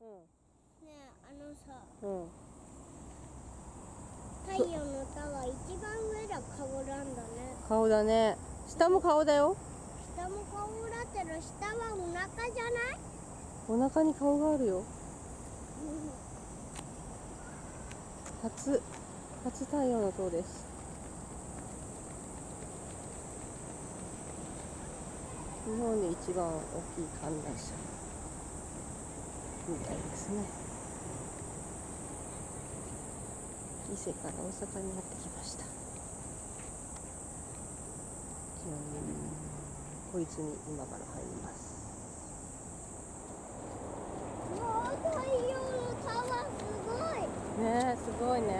ねえ、さ、うん。太陽のタワー一番上が顔なんだね。顔だね。下も顔だよ。下も顔だけど、下はお腹じゃない？お腹に顔があるよ。初太陽の塔です。日本で一番大きい観覧車みたいですね。伊勢から大阪にやってきました。こいつに今から入ります。もう太陽のタワーすごい。ねえ、すごいね。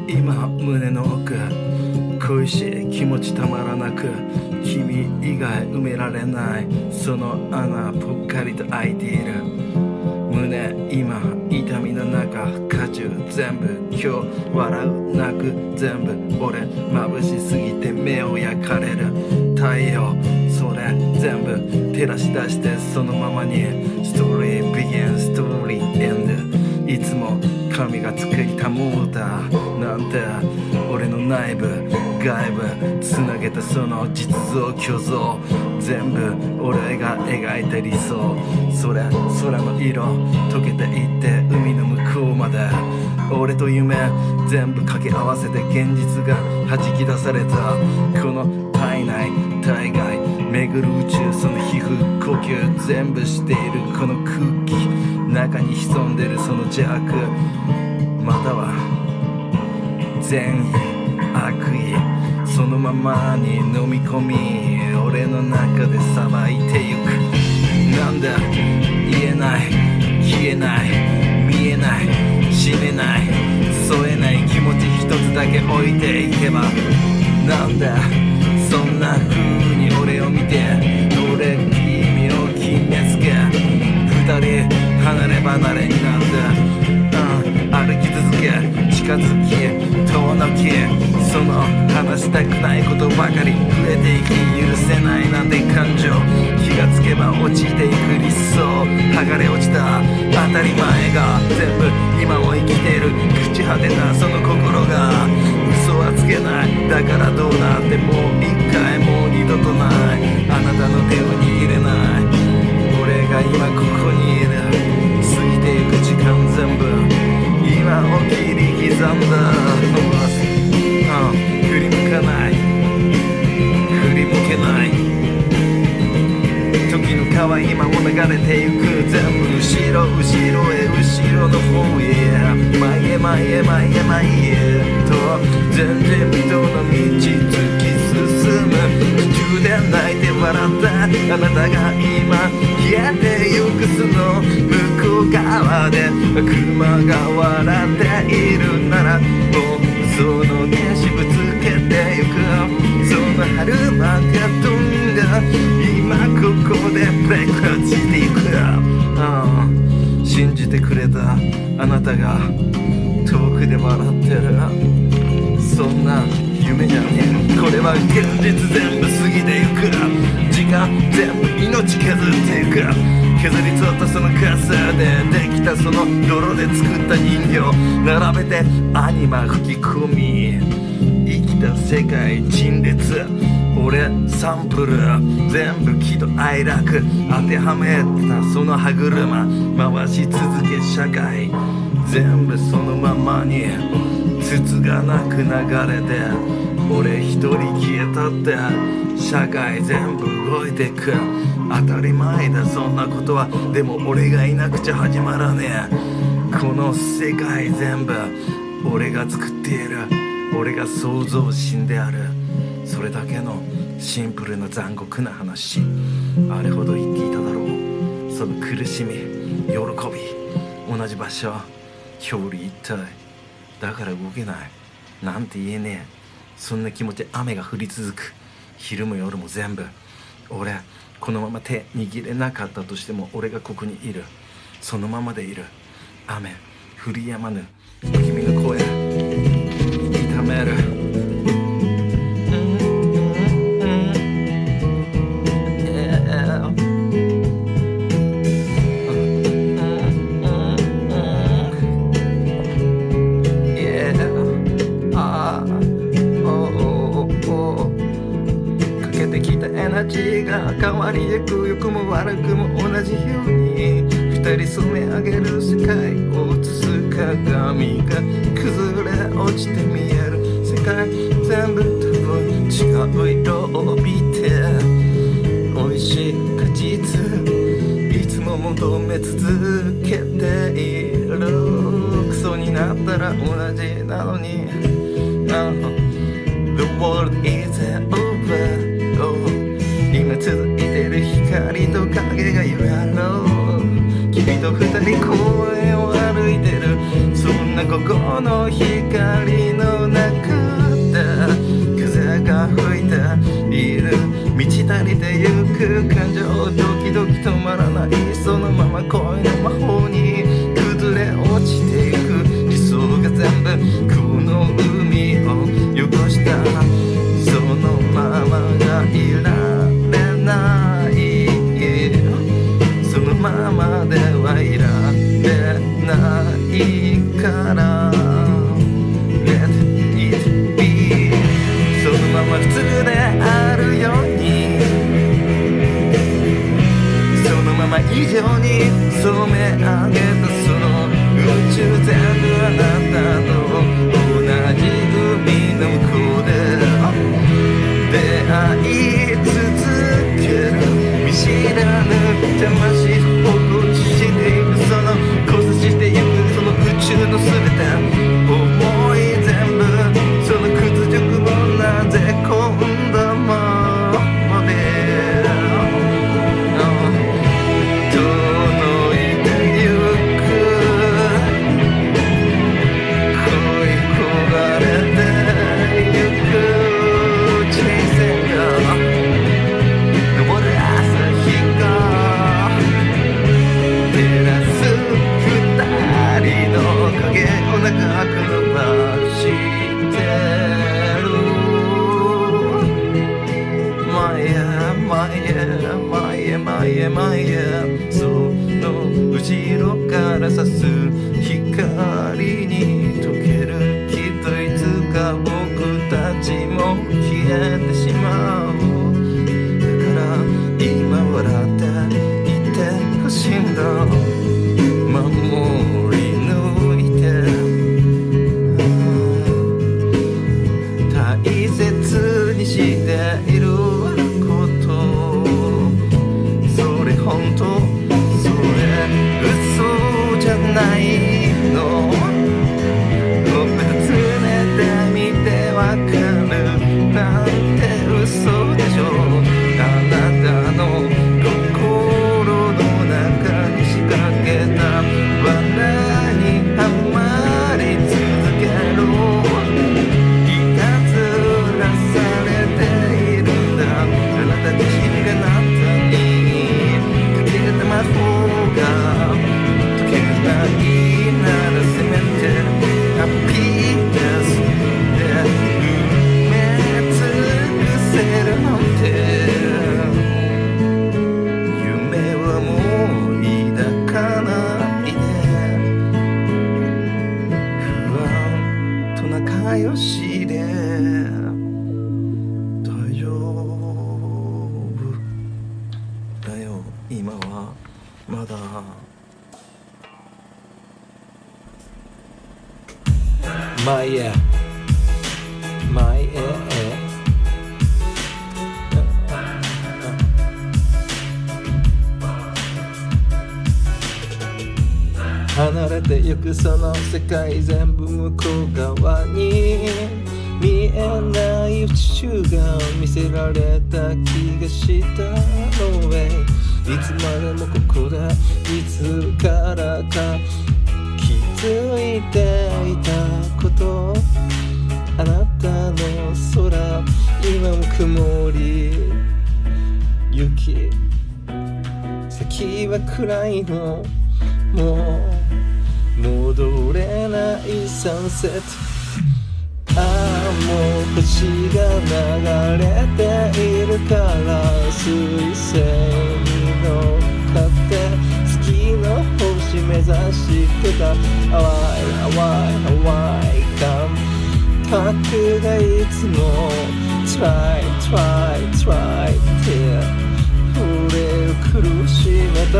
今胸の奥恋しい気持ちたまらなく、君以外埋められないその穴ぽっかりと開いている胸、今痛みの中渦中全部、今日笑う泣く全部俺、眩しすぎて目を焼かれる太陽、それ全部照らし出してそのままにストーリー begin ストーリー end、 いつも神が作りたものだなんて、俺の内部外部つなげたその実像虚像、全部俺が描いた理想、それ空の色溶けていって海の向こうまで、俺と夢全部掛け合わせて現実が弾き出されたこの体内体外巡る宇宙、その皮膚呼吸全部しているこの空気、中に潜んでるその邪悪、または善意悪意、そのままに飲み込み俺の中でさばいてゆく。なんだ言えない消えない見えない死ねない添えない気持ち一つだけ置いていけば、なんだそんな風に俺を見て俺君を決めつけ、二人離れ離れになって、歩き続け近づき遠のき、その話したくないことばかり増えていき、許せないなんて感情、気がつけば落ちていく理想、剥がれ落ちた当たり前が全部今を生きている朽ち果てたその心が、嘘はつけない、だからどうなってもう一回もう二度とない、あなたの手を握れない、俺が今ここにいる、過ぎていく時間全部今を切り刻んだ、振り向かない振り向けない、時の川今も流れてゆく、全部後ろ後ろへ後ろの方へ前へ前へ前へ前へと前人未到の道突き進む、途中で泣いて笑ったあなたが今消えてゆく、その向こう側で熊が笑っているなら、もうその景色ぶつけてゆく、その春マカトンが今ここでブレイクしていく、信じてくれたあなたが遠くで笑ってる、そんな夢じゃねえ、これは現実全部過ぎてゆく、時間全部命削ってゆく、削り取ったそのカスでできたその泥で作った人形並べてアニマ吹き込み生きた世界陳列俺サンプル全部喜怒哀楽当てはめたその歯車回し続け社会全部そのままに筒がなく流れて俺一人消えたって社会全部動いてく当たり前だそんなことはでも俺がいなくちゃ始まらねえこの世界全部俺が作っている俺が創造神であるそれだけのシンプルな残酷な話あれほど言っていただろうその苦しみ喜び同じ場所表裏一体だから動けないなんて言えねえそんな気持ち雨が降り続く昼も夜も全部俺このまま手握れなかったとしても俺がここにいるそのままでいる雨降り止まぬ君の声痛める変わりゆく良くも悪くも同じように二人染め上げる世界を映す鏡が崩れ落ちて見える世界全部多分違う色を帯びて美味しい果実いつも求め続けているクソになったら同じなのに、The world is over今続いてる光と影が夢ろう君と二人公園を歩いてるそんなここの光の中で風が吹いている満ち足りてゆく感情ドキドキ止まらないそのまま恋の魔法に崩れ落ちていく理想が全部この海を汚したそのままがいらないそのままではいられないから Let it be そのまま普通であるようにそのまま以上に染め上げたその宇宙全部あなたと同じ海の向こうで出会い続ける見知らぬ魂を放置していくその交差していくその宇宙の全て思い全部その屈辱もなぜこんなままで届いてゆく恋焦がれてゆく長く伸ばしてる前へその後ろから差す光に溶けるきっといつか僕たちも消えてしまうだから今笑っていてほしいんだ守り抜いて大切にしていることそれ本当それ嘘じゃないの仲良しで大丈夫だよ今はまだまあいいやまあいいや離れてゆくその世界全部向こう側に見えない宇宙が見せられた気がしたのへいつまでもここでいつからか気づいていたことあなたの空今も曇り雪先は暗いのもう戻れないサンセットああもう星が流れているから水星に乗っかって月の星目指してた淡い感覚がいつも Try って俺を苦しめた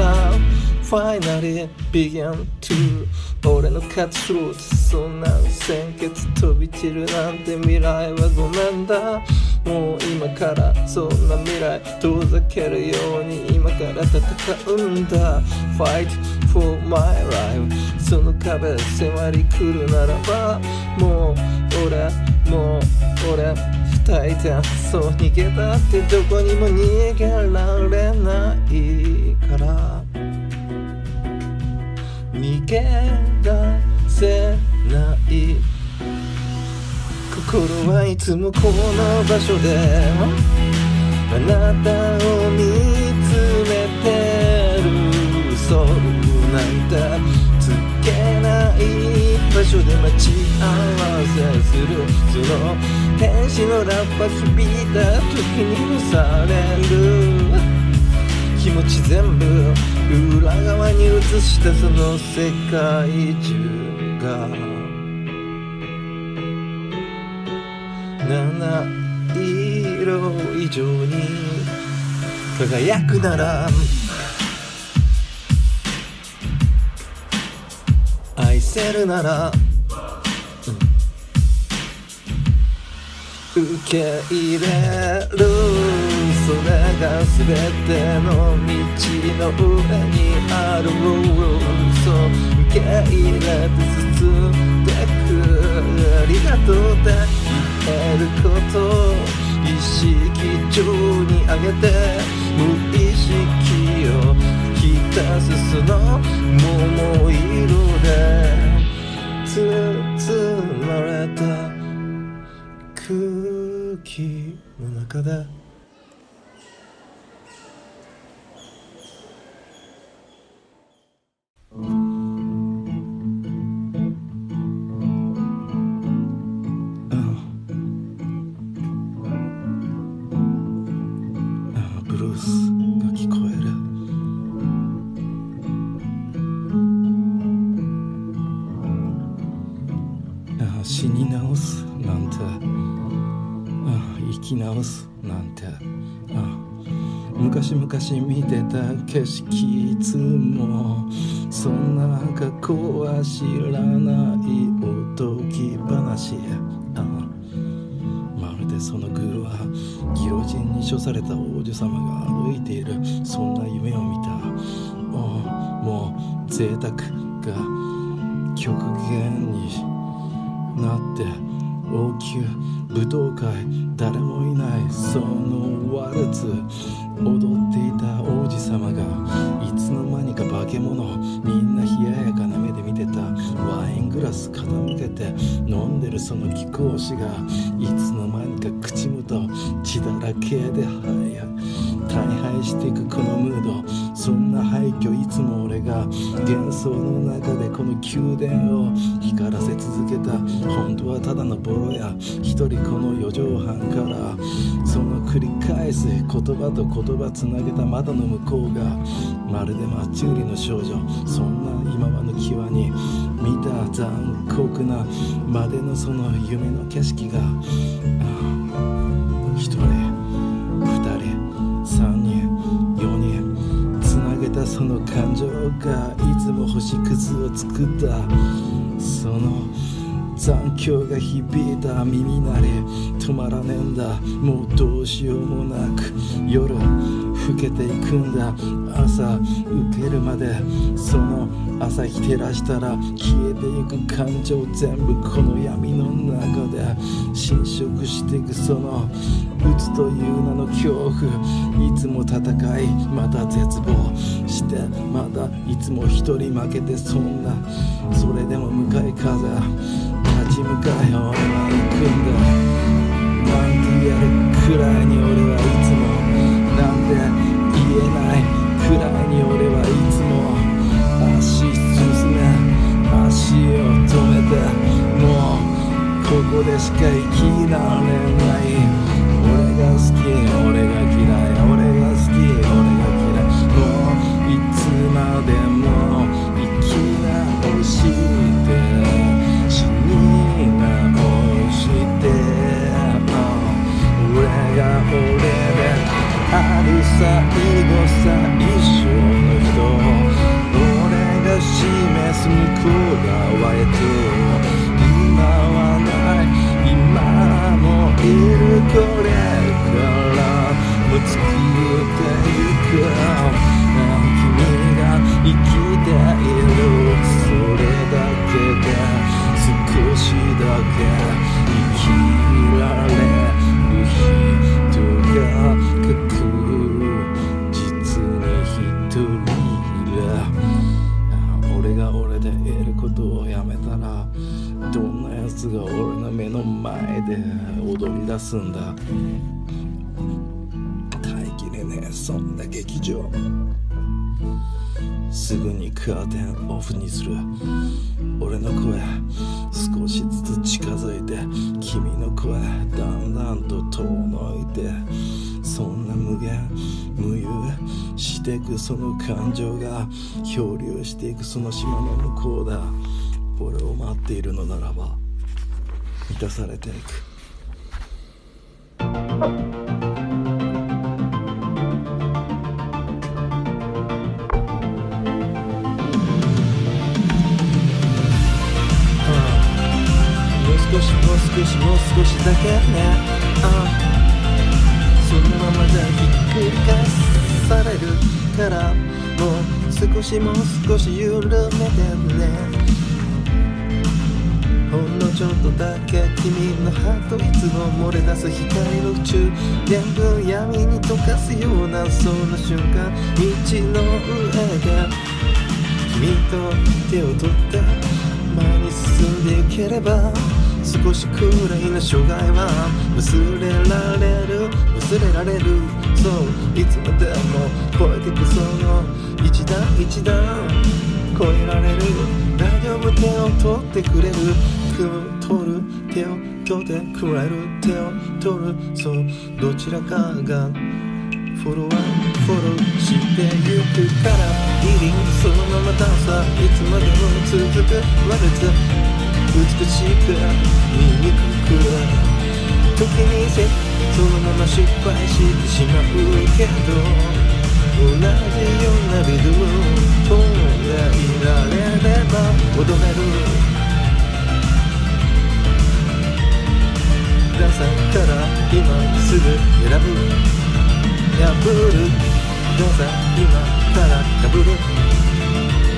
Finally began to 俺のカツロートそんな鮮血飛び散るなんて未来はごめんだもう今からそんな未来遠ざけるように今から戦うんだ Fight for my life その壁迫り来るならばもう俺二人でそう逃げたってどこにも逃げられないから逃げ出せない心はいつもこの場所であなたを見つめてるそうなんだつけない場所で待ち合わせするその天使のラッパ響いた時にもされる気持ち全部裏側に映したその世界中が七色以上に輝くなら愛せるなら受け入れるそれが全ての道の上にあるそう受け入れて進んでくありがとうって言えること意識上に上げて無意識を浸すその桃色で包まれた空気の中でブルースが聞こえる死に直すなんて生き直すなんて昔々見てた景色いつもそんな過去は知らないおとぎ話まるでその具はギロチンに処された王女様が歩いているそんな夢を見たもう贅沢が極限になって王宮舞踏会誰もいないそのワルツ踊っていた王子様がいつの間にか化け物みんな冷ややかな目で見てたワイングラス傾けて飲んでるその貴公子がいつの間にか口元血だらけで大敗していくこのムードそんな廃墟いつも俺が幻想の中でこの宮殿を光らせ続けた本当はたただのボロや一人この四畳半からその繰り返す言葉と言葉つなげた窓の向こうがまるでマッチ売りの少女、そんな今はの際に見た残酷なまでのその夢の景色が一人二人三人四人つなげたその感情がいつも星屑を作ったその残響が響いた耳鳴り止まらねえんだ、もうどうしようもなく夜更けていくんだ、朝受けるまでその朝日照らしたら消えていく感情全部この闇の中で侵食していくそのうつという名の恐怖、いつも戦いまた絶望してまだいつも一人負けてそんなそれでも向かい風立ち向かい俺は行くんだなんて言えるくらいに俺はいつもなんで言えないくらいに俺はいつも足進め足を止めてもうここでしか生きられない俺が好き俺が嫌い俺が好き俺が嫌いもういつまでも生き直して死に直して俺が俺である最後最初の人俺が示す向こう側へと今はない今もいるこれからも作ってゆく君が生きているそれだけで少しだけ生きられる人が確実に一人だ俺が俺で得ることをやめたらどんな奴が俺の目の前で踊り出すんだ耐えきれねえそんな劇場すぐにカーテンオフにする俺の声少しずつ近づいて君の声だんだんと遠のいてそんな無限無有してくその感情が漂流していくその島の向こうだ俺を待っているのならば満たされていくもう少しだけねそのままじゃひっくり返されるからもう少しもう少し緩めてねほんのちょっとだけ君のハートいつも漏れ出す光の宇宙全部闇に溶かすようなその瞬間道の上で君と手を取って前に進んでいければ少しくらいの障害は忘れられるそういつまでも超えてくその一段一段超えられる大丈夫手を取ってくれる取る手を取ってくれる手を取るそうどちらかがフォローしてゆくからリリンそのままダンサーいつまでも続くワルツ美しく醜く時にそのまま失敗してしまうけど同じようなリズム飛んでいられれば踊れるダンサーから今すぐ選ぶ破るダンサー今から破る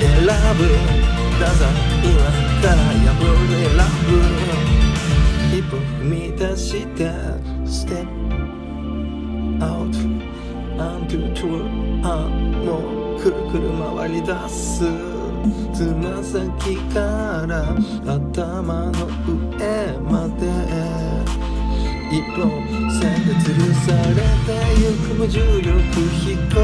選ぶダンサー今から破る選ぶ一歩踏み出してステップアウトアンドゥトゥもうくるくる回り出すつま先から頭の上まで一本線で吊るされてゆく無重力飛行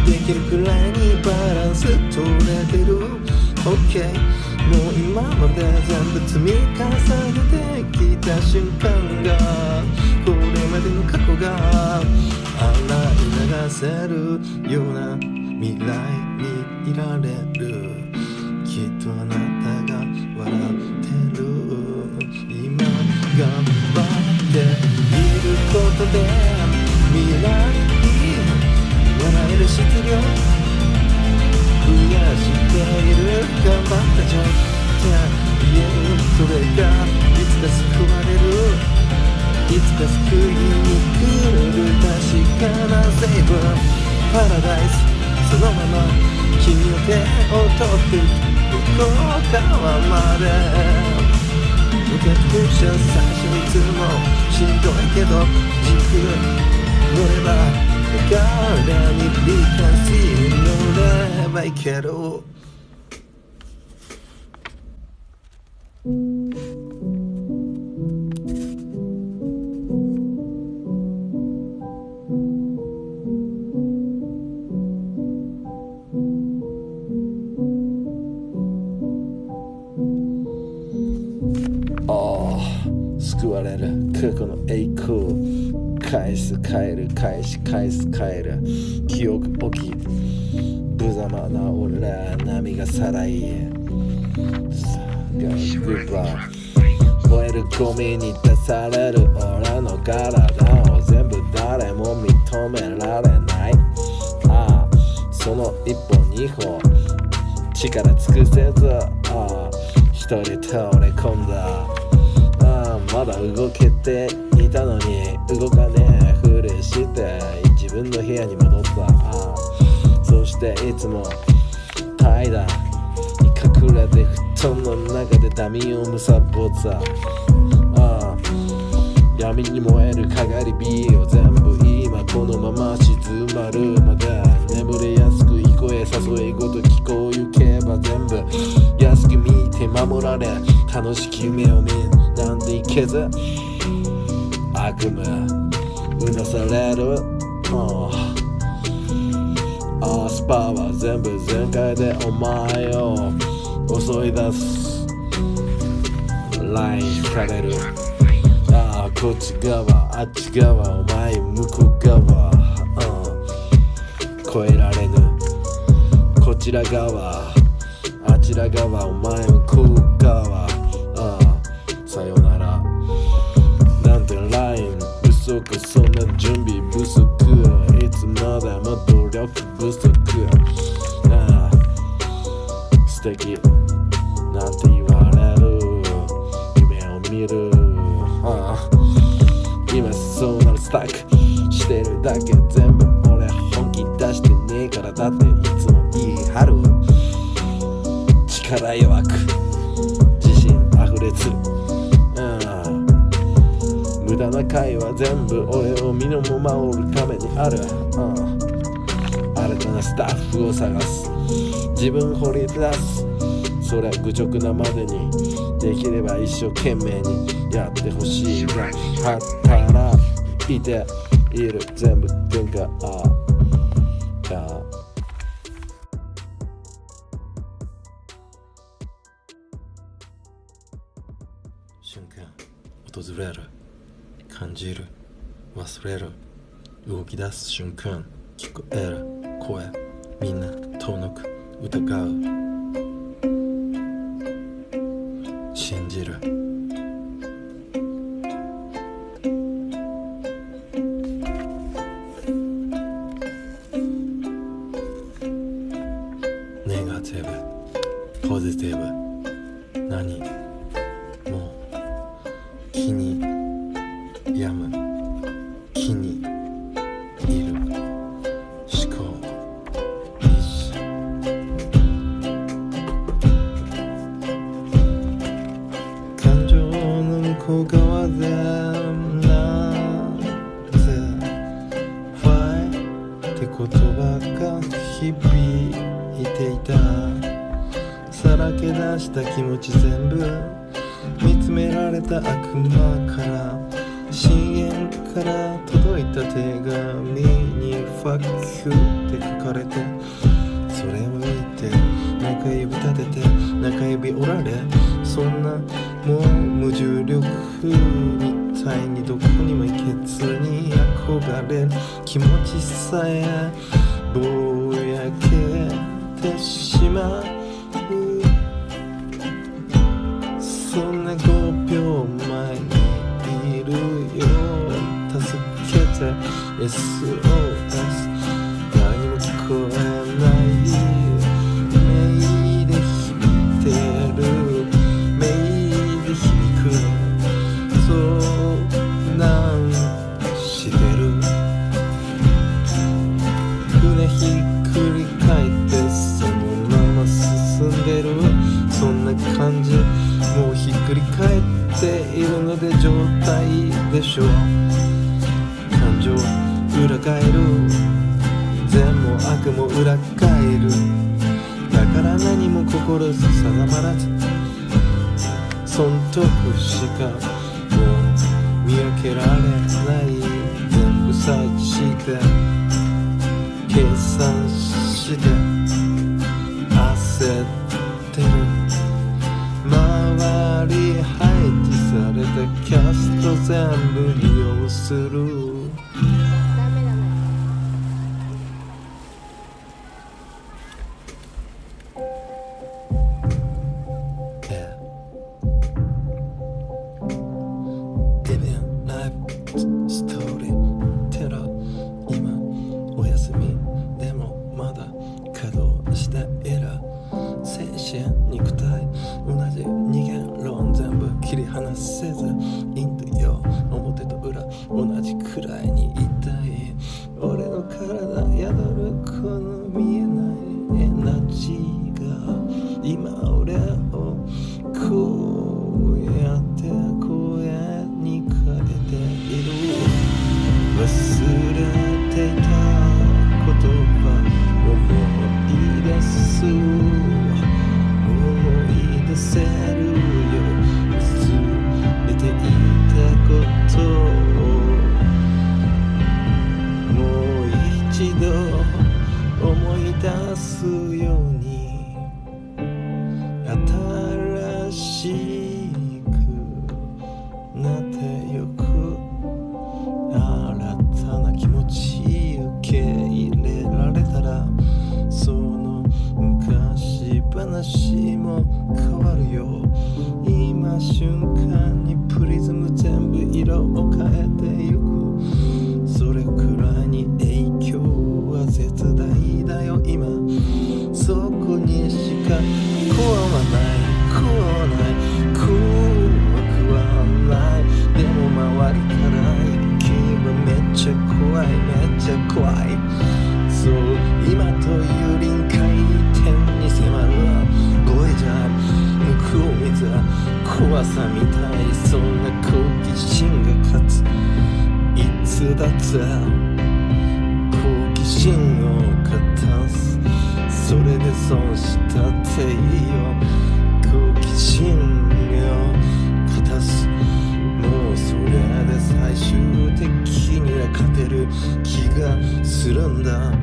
できるくらいにバランス取れてる OK もう今まで全部積み重ねてきた瞬間がこれまでの過去が洗い流せるような未来にいられるきっとあなたが笑ってる今頑張っていることで未来に笑える質量増やしている頑張ったじゃんじゃあ言えるそれがいつか救われるいつか救いに来る確かなセーブパラダイスそのまま君の手を取って向こう側まで受け取る最初にいつもしんどいけど軸乗れば誰に理解し乗ればいける救われる過去の栄光返す帰る返し返す帰る記憶起き無様な俺ら波がさらいグッバー燃えるゴミに出される俺の体を全部誰も認められないああその一歩二歩力尽くせず一人倒れ込んだまだ動けていたのに動かねえふりして自分の部屋に戻ったそしていつも怠惰に隠れて布団の中でダミーをむさぼった闇に燃えるかがり火を全部今このまま静まるまで眠れやすくい声誘いごと聞こえゆけば全部安く見て守られ楽しき夢を見なんていけず悪夢うなされるスパは全部全開でお前を襲い出すラインされるこっち側あっち側お前向こう側越えられぬこちら側あちら側お前向こう側さよならなんてライン不足そんな準備不足いつまでも努力不足素敵なんて言われる夢を見る今そうなるスタックしてるだけ全部俺本気出してねえからだっていつも言い張る力弱く自信あふれつ無駄な会話全部俺を身の守るためにある新たなスタッフを探す自分掘り出すそれ愚直なまでにできれば一生懸命にやってほしいが働いている全部文化瞬間訪れる感じる忘れる動き出す瞬間聞こえる声みんな遠のく疑う信じるネガティブポジティブ何もう気に病む気にいる思考意志感情の向こう側でなぜファイって言葉が響いていたさらけ出した気持ち全部見つめられた悪魔から深淵から届いた手紙に Fuck you って書かれてそれを見て中指立てて中指折られ、そんなもう無重力みたいにどこにも行けずに憧れる気持ちさえぼやけてしまう。そんな5秒前にいるよ、助けて SOS 何も聞こえない目で響いてる、目で響く、そうなんしてる。船ひっくり返ってそのまま進んでる、そんな感じ。もうひっくり返っているので状態でしょう。感情裏返る、善も悪も裏返る。だから何も心定まらず、損得しかもう見分けられない。全部察して計算して焦ってる。周り配置されたキャスト全部利用する。ダメだね。リビングライフストーリーテラー、今お休みでもまだ稼働している。精神肉体同じ二元論全部切り離せずインドよ、表と裏同じくらいに痛い。俺の体宿るこの見えないエナジーが今俺をこうやって声に変えている。忘れていた言葉思い出す、思い出せるよ、忘れていたことをもう一度思い出すように。新しくなってゆく、新たな気持ち受け入れられたら、その昔話も変わるよ。今瞬間にプリズム全部色を変えてゆく、それくらいに影響は絶大だよ。今そこにしか怖ない怖くはない。でも周りから行けばめっちゃ怖いめっちゃ怖い。そう今という臨界点に迫るボイジャー、向こう見た怖さみたい。そんな好奇心が勝つ、いつだって好奇心を勝たす。それで損したっていいよ、好奇心を勝たす。もうそれで最終的には勝てる気がするんだ。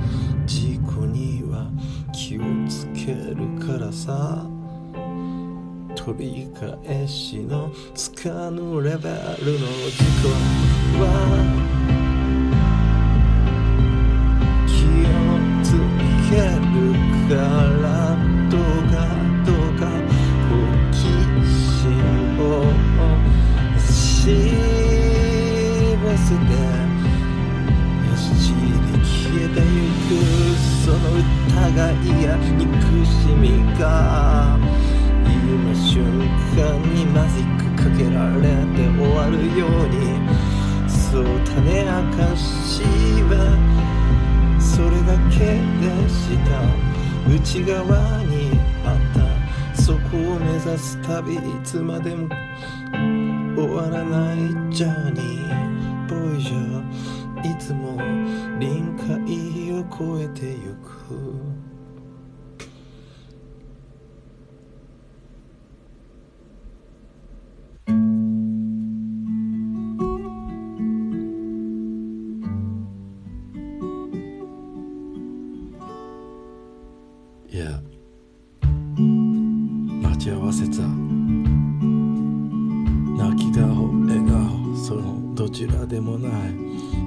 事故には気をつけるからさ。取り返しのつかぬレベルの事故は気をつけるから、どうか好奇心を知らせて走り消えてゆく。その疑いや憎しみが今瞬間にマジックかけられて終わるように。そう種明かしはそれだけでした。内側にあったそこを目指す旅、いつまでも終わらないジャーニー。ボイジャーいつも臨界を越えてゆく。Yeah. 泣き顔笑顔そのどちらでもない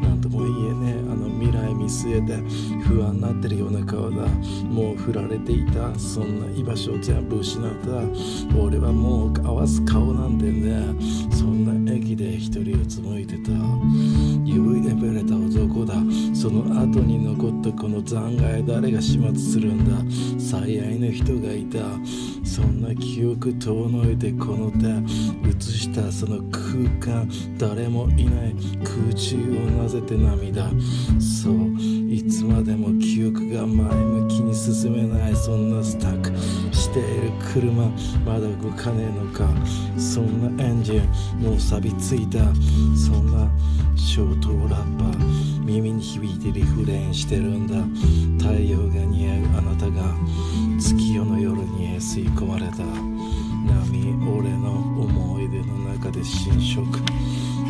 なんとも言えねえあの未来見据えて不安になってるような顔だもう振られていたそんな居場所を全部失った俺はもう合わす顔なんてねそんな駅で一人うつむいてた指でぶれた男だその後に残ったこの残骸誰が始末するんだ最愛の人がいたそんな記憶遠のいてこの手映したその空間誰もいない空中をなぜて涙そういつまでも記憶が前向きに進めないそんなスタックしている車まだ動かねえのかそんなエンジンもう錆びついたそんなショートラッパー耳に響いてリフレインしてるんだ太陽が似合うあなたが月夜の夜に吸い込まれた波俺の思い出の中で侵食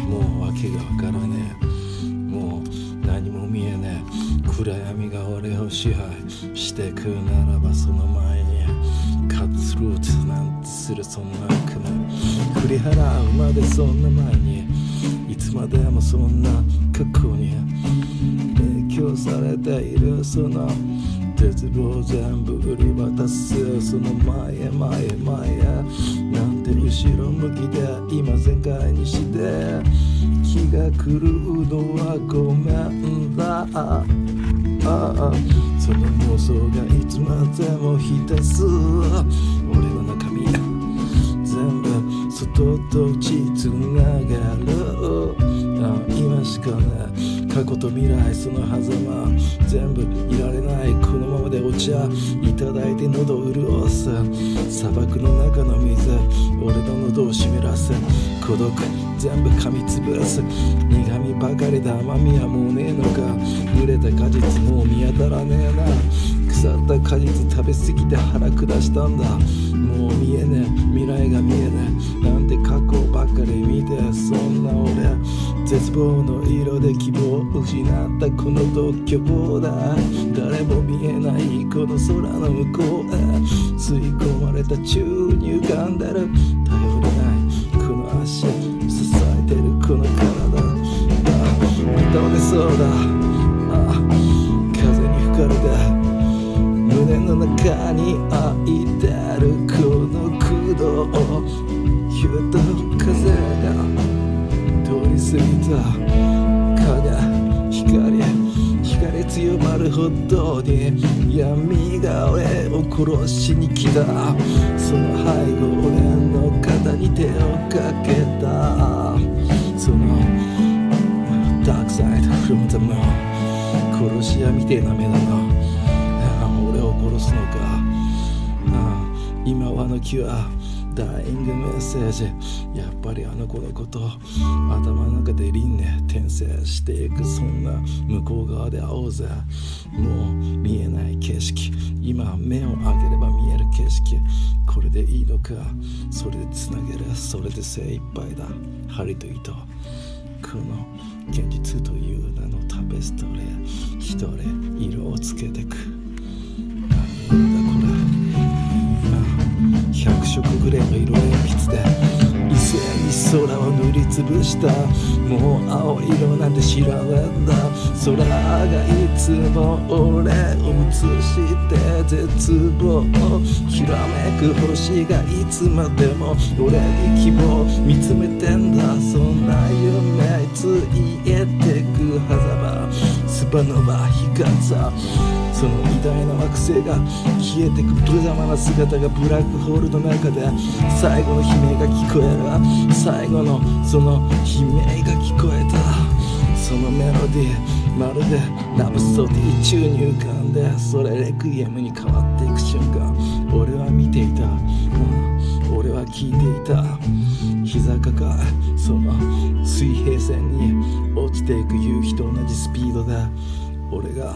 もう訳がわからねえもう何も見えねえ暗闇が俺を支配してくならばその前にカッツルーツなんてするそんな悪夢振り払うまでそんな前にいつまでもそんな過去に影響されているその絶望全部売り渡すその前へなんて後ろ向きで今全開にして気が狂うのはごめんだその妄想がいつまでも浸す俺の中身全部外と地つながる今しかね過去と未来その狭間全部いられないこのままでお茶いただいて喉を潤す砂漠の中の水俺の喉を湿らせ孤独全部噛みつぶす苦味ばかりで甘みはもうねえのか濡れた果実もう見当たらねえな腐った果実食べ過ぎて腹下したんだもう見えねえ未来が見えねえなんて過去ばっかり見てそんな俺絶望の色で希望を失ったこの独居房だ誰も見えないこの空の向こうへ吸い込まれた宙に浮かんでる頼りないこの足支えてるこの体倒れそうだ風に吹かれて胸の中に開いてるこの空洞をひゅっと風が通り過ぎた光強まるほどに闇が俺を殺しに来たその背後俺の肩に手をかけたそのダークサイドフロムザム殺し屋みてえな目だな俺を殺すのか今はあの木はダイイングメッセージやっぱりあの子のこと頭の中で輪廻転生していくそんな向こう側で会おうぜもう見えない景色今目を開ければ見える景色これでいいのかそれでつなげるそれで精一杯だ針と糸この現実という名のタペストレー一人色をつけてく何色だこれ100色グレーの色鉛筆で異性に空を塗りつぶしたもう青色なんて知らねえんだ空がいつも俺を映して絶望きらめく星がいつまでも俺に希望見つめてんだそんな夢ついえてく狭間スパノバ光ったその偉大な惑星が消えてく無様な姿がブラックホールの中で最後の悲鳴が聞こえる最後のその悲鳴が聞こえたそのメロディーまるでラブソディ宙に浮かんでそれレクイエムに変わっていく瞬間俺は見ていた、俺は聞いていた膝抱えその水平線に落ちていく夕日と同じスピードで俺が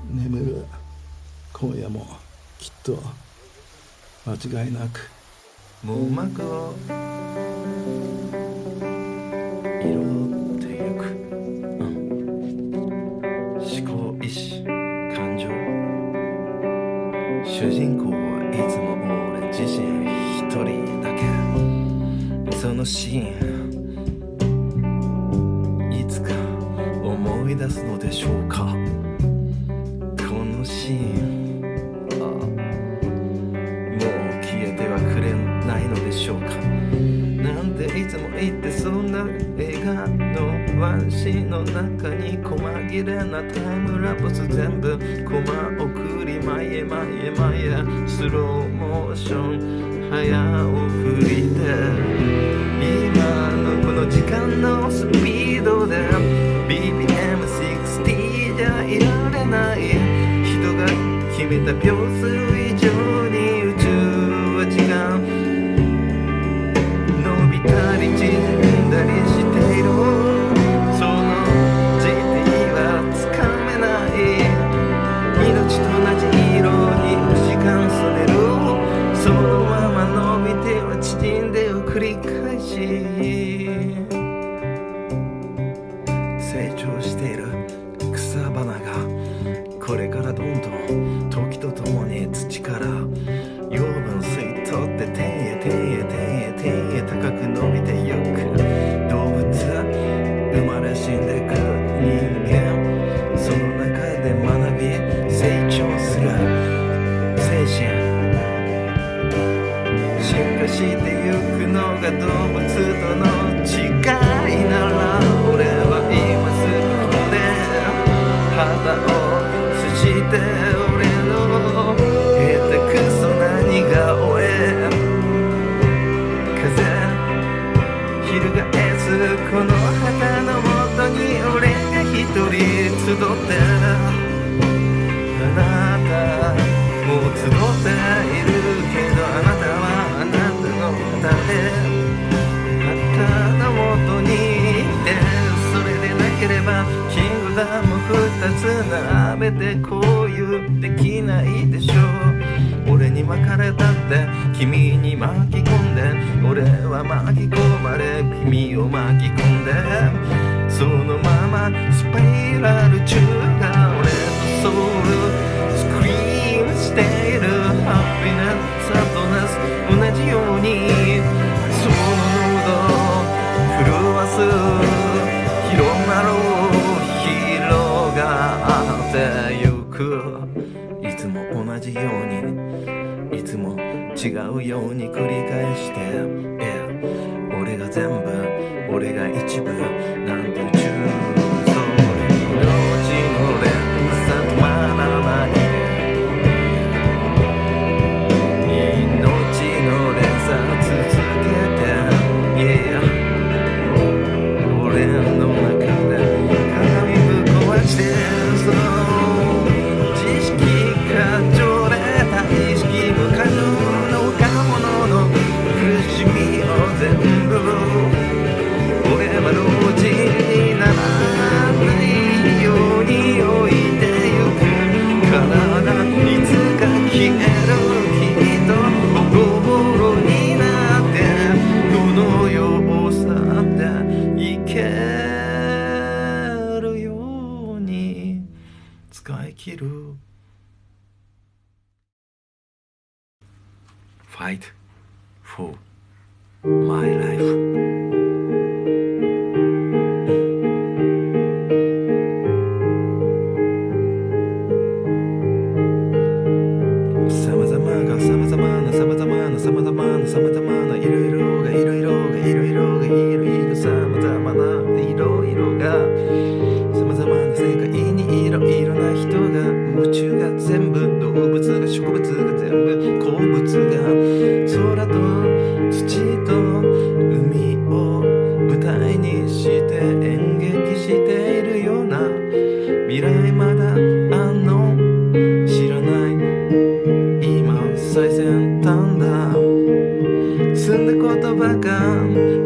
眠る今夜もきっと間違いなく網膜を彩ってゆく、思考意志感情主人公はいつも俺自身一そのシーンいつか思い出すのでしょうか。このシーンもう消えてはくれないのでしょうか。なんでいつも言ってそんな映画のワンシーンの中に細切れなタイムラプス全部コマ送り前へ前へ前へスローモーション早送りで今のこの時間のスピードで BPM60 じゃいられない人が決めた秒数以上に宇宙は違う伸びたり縮んだりしているその時点はつかめない命と同じ色に時間染めるそのまま伸びては縮んでを繰り返し成長している草花がこれからどんどん時とともに土から養分吸い取って天へ天へ天へ天へ高く伸びてゆく動物生まれ死んでく人間その中で学び成長する精神進化してゆくのが動物との違いなら俺は今すぐここで肌をして俺の下手くそな似顔絵風翻すこの旗のもとに俺が一人集ってあなたもう集っているけどあなたはあなたの誰旗のもとにいてそれでなければキングダム二つ並べて共有できないでしょう俺に巻かれたって君に巻き込んで俺は巻き込まれ君を巻き込んでそのままスパイラル中が俺のソウルスクリームしているハッピーネスサドネス同じようにその喉を震わす広がろう広がってゆくいつも同じようにいつも違うように繰り返して、俺が全部俺が一部なんて宇宙それ命の連鎖止まらない命の連鎖続けて、俺の中で鏡ぶっ壊して知識過剰で大意識無過剰の若者の苦しみを全部俺は老人にならないように置いてゆく体いつか消えるきっとボロボロになってこの世を去っていけるように使い切るFight for my life様々な色々が色々が色々が色々様々な色々が様々な世界に色々な人が宇宙が全部動物が植物が全部鉱物が空と土と海を舞台にして演劇しているような未来まだあんの知らない今最先端だ澄んだ言葉が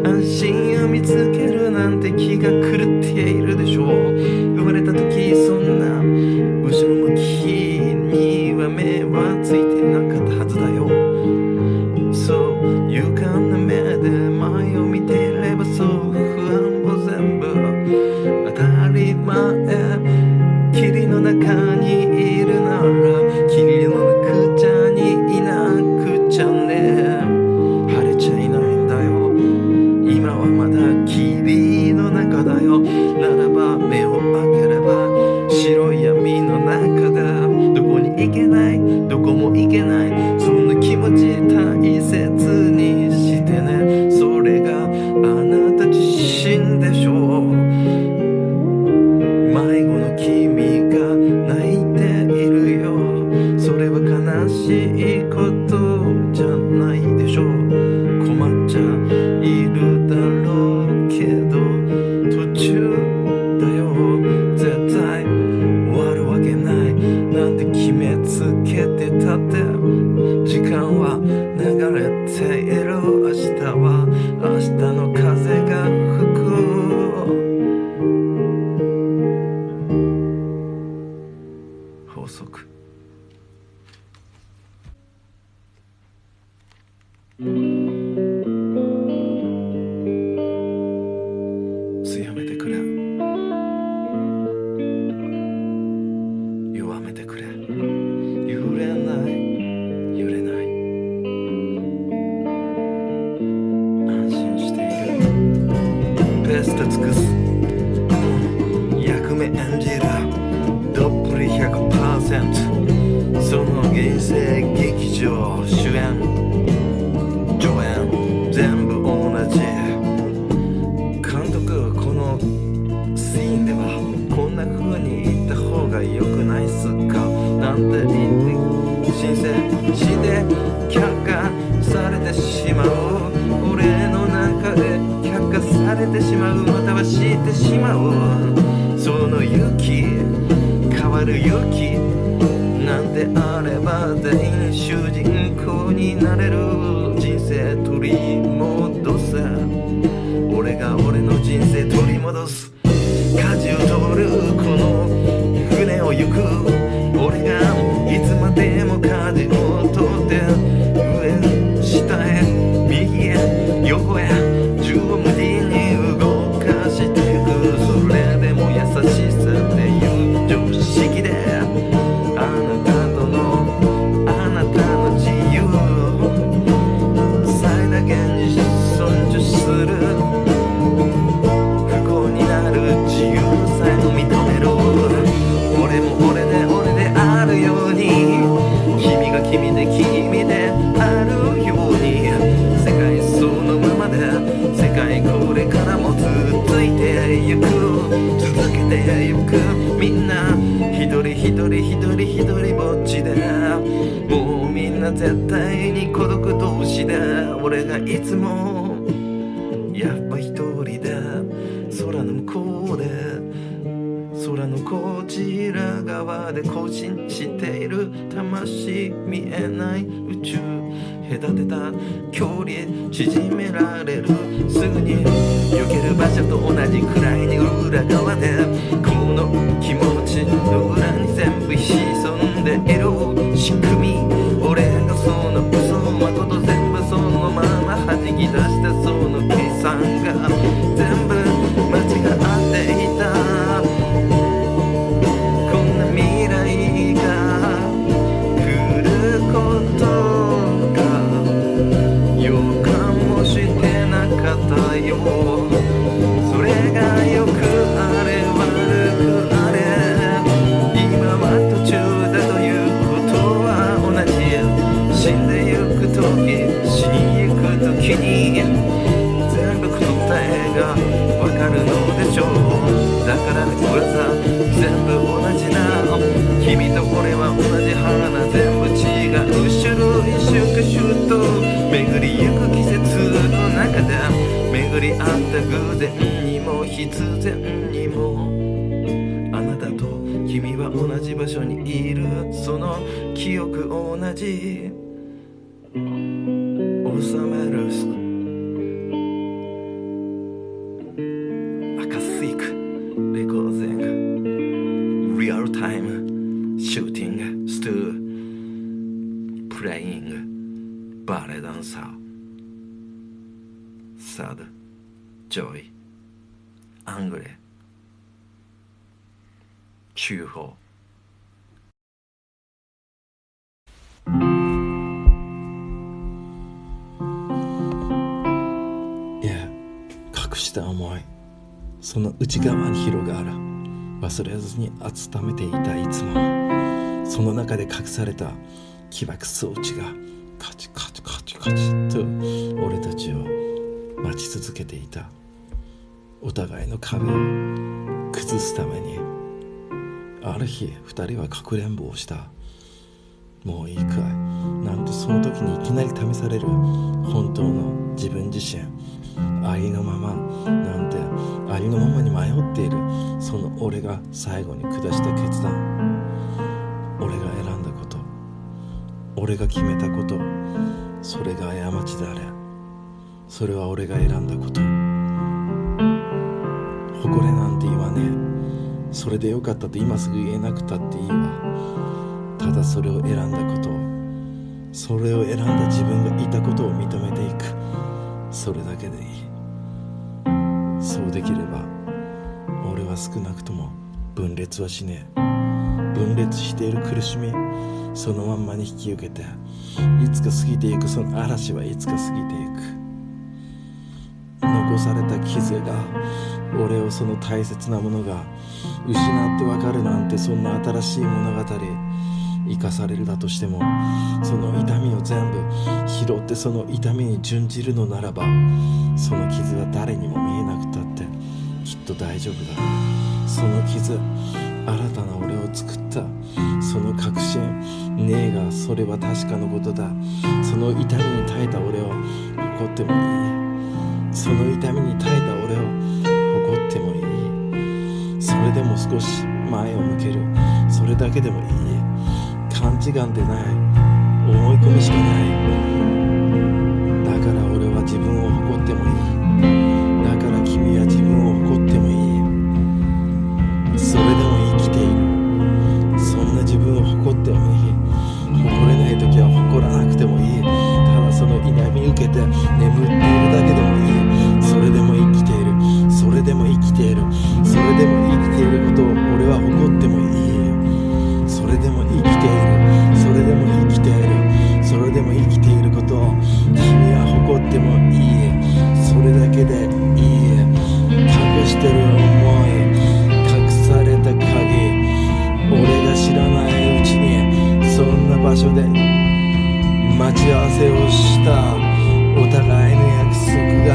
安心を見つけるなんて気が狂っているでしょう生まれた時そんな後ろ向きには目はついてなかったはずだよそう勇敢な目で前を見ていればそう不安を全部当たり前霧の中にいるなら霧の中ちゃにいなくちゃね晴れちゃいないんだよえる明日は明日の風が吹く法則強めてくれ弱めてくれ揺れない揺れない安心しているベスト尽くす役目演じるどっぷり 100% その人生劇場主演助演全部同じ監督このシーンではこんな風に言った方が良くないっすかなんて言って申請して却下されてしまう俺の中で却下されてしまうまたはしてしまうその勇気変わる勇気なんてあれば全員主人公になれる人生取り戻す俺が俺の人生取り戻す舵を取るこの船を行く俺がいつまでも舵を取って上下へ右へ横へ縦横無尽に動かしていくそれでも優しさっていう常識であなたの自由最大限に尊重する不幸になる自由さえも認める俺も俺であるように君が君で君であるように世界そのままで世界これからも続いてゆく続けてゆくみんな一人一人一人一人ぼっちでもうみんな絶対に孤独同士で俺がいつもやっぱ一人で空の向こうで空のこちら側で更新している魂見えない宇宙隔てた距離縮められるすぐに避ける場所と同じくらいに裏側でこの気持ちの裏に全部潜んでいる仕組み俺がその嘘誠全部そのまま弾き出したその計算が全部間違っていたこんな未来が来ることが予感もしてなかったよそれがよくあれ悪くあれ今は途中だということは同じ死んでゆく時死にゆく時に全部答えがわかるのでしょうだからブラザー全部同じだ君と俺は同じ花全部違う種類粛々と巡りゆく季節の中で巡り合った偶然にも必然にもあなたと君は同じ場所にいるその記憶同じ収める赤スイクレコーディングリアルタイムシューティングストゥプレイングバレエダンサーサドジョイアングレ中報隠した思いその内側に広がる忘れずに温めていたいつもその中で隠された起爆装置がカチカチカチカチと俺たちを待ち続けていたお互いの壁を崩すためにある日二人はかくれんぼをしたもういいかいなんてその時にいきなり試される本当の自分自身ありのままなんてありのままに迷っているその俺が最後に下した決断俺が選んだこと俺が決めたことそれが過ちであれ。それは俺が選んだこと。誇れなんて言わねえ。それでよかったと今すぐ言えなくたっていいわ。ただそれを選んだことを、それを選んだ自分がいたことを認めていく。それだけでいい。そうできれば俺は少なくとも分裂はしねえ。分裂している苦しみ、そのまんまに引き受けて、いつか過ぎていくその嵐はいつか過ぎていく。残された傷が俺を、その大切なものが失ってわかるなんて、そんな新しい物語生かされるだとしても、その痛みを全部拾ってその痛みに準じるのならば、その傷は誰にも見えなくたってきっと大丈夫だ。その傷、新たな俺を作ったその確信ねえが、それは確かなことだ。その痛みに耐えた俺を怒ってもいい。その痛みに耐えた俺を怒ってもいい。それでも少し前を向ける、それだけでもいい。勘違いでない、思い込みしかない。だから俺は自分を誇ってもいい。だから君は自分を誇ってもいい。それでも生きている。そんな自分を誇ってもいい。誇れない時は誇らなくてもいい。ただその痛み受けて眠っているだけでもいい。それでも生きている。それでも生きている。それでも生きていることを俺は誇ってもいい。それでも生きている。それでも生きている。それでも生きていることを君は誇ってもいい。それだけでいい。隠してる思い、隠された鍵、俺が知らないうちにそんな場所で待ち合わせをした。お互いの約束が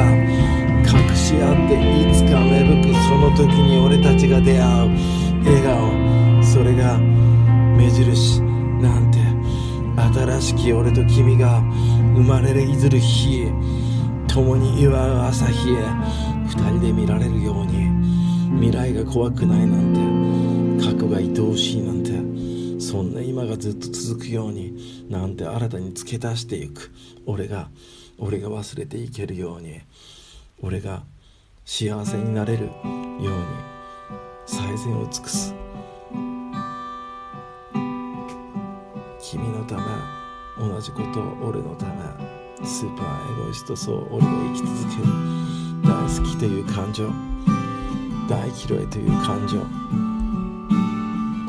隠し合っていつか芽吹く。その時に俺たちが出会う笑顔、それが目印なんて。新しき俺と君が生まれるいずる日、共に祝う朝日へ二人で見られるように。未来が怖くないなんて、過去が愛おしいなんて、そんな今がずっと続くようになんて新たに付け足していく。俺が忘れていけるように、俺が幸せになれるように最善を尽くす。君のため、同じことを俺のため。スーパーエゴイスト、そう俺を生き続ける。大好きという感情、大嫌いという感情、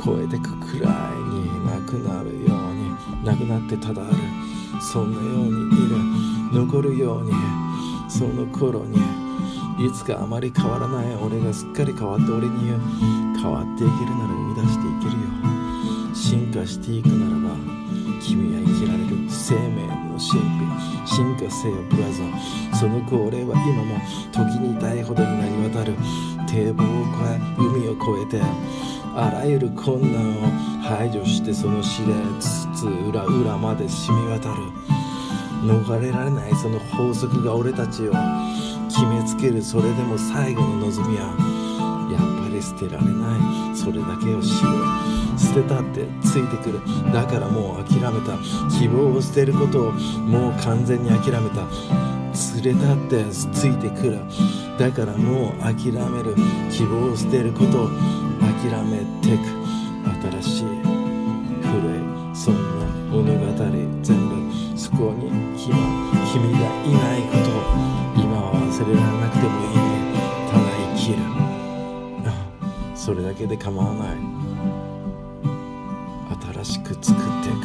超えてくくらいになくなるように、なくなってただある。そんなようにいる、残るように。その頃にいつかあまり変わらない俺がすっかり変わって俺に言う。変わっていけるなら生み出していけるよ。進化していくならば君は生きられる。生命の神秘、進化せよブラザー。その子俺は今も時に痛いほどになり渡る。堤防を越え海を越えて、あらゆる困難を排除して、その試練つつ裏裏まで染み渡る。逃れられないその法則が俺たちを決めつける。それでも最後の望みはやっぱり捨てられない。それだけを知る。捨てたってついてくる。だからもう諦めた。希望を捨てることをもう完全に諦めた。連れたってついてくる。だからもう諦める。希望を捨てることを諦めてく。新しい古いそんな物語全部そこに君がいないことを今は忘れられなくてもいい。ただ生きる。それだけで構わない。新しく作っていく。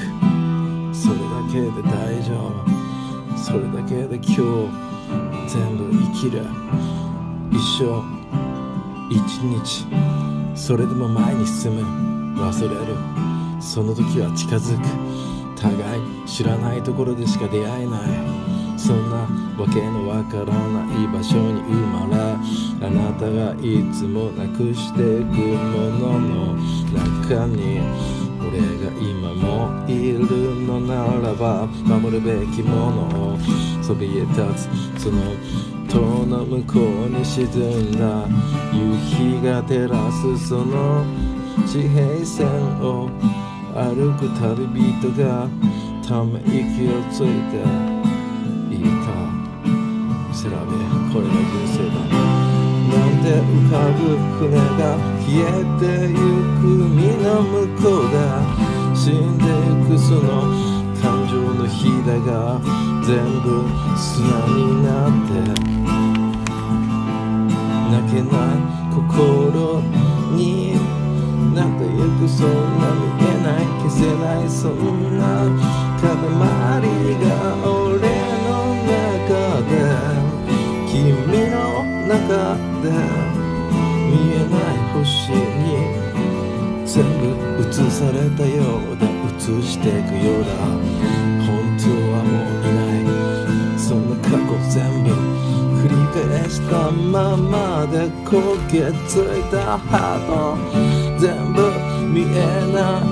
それだけで大丈夫。それだけで今日全部生きる。一生一日、それでも前に進む。忘れる。その時は近づく。互い知らないところでしか出会えない。そんなわけのわからない場所に生まれ、あなたがいつもなくしていくものの中に俺が今もいるのならば、守るべきものをそびえ立つ。その塔の向こうに沈んだ夕日が照らすその地平線を歩く旅人がため息をついてた調べこれが人生だなんで浮かぶ船が消えてゆく海の向こうだ死んでゆくその感情の火だが全部砂になって泣けない心になってゆくそんな見えない消せないそんな塊が俺の中で君の中で見えない星に全部映されたようだ映していくようだ本当はもういないそんな過去全部繰り返したままで焦げついたハート全部見えない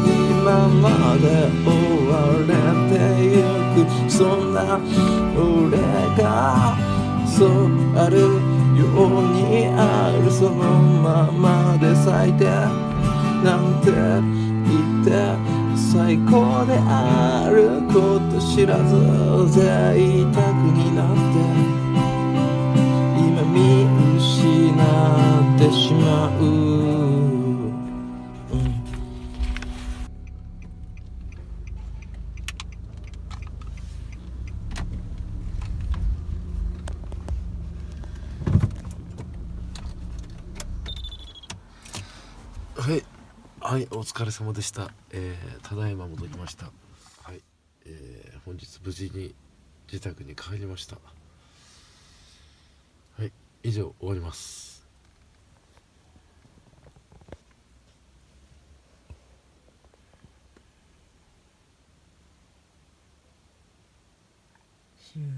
ままで終われてゆくそんな俺がそうあるようにあるそのままで咲いてなんて言って最高であること知らず贅沢になって今見失ってしまう、はい、お疲れ様でした。ただいま戻りました。はい、本日無事に自宅に帰りました。はい、以上終わります。終了。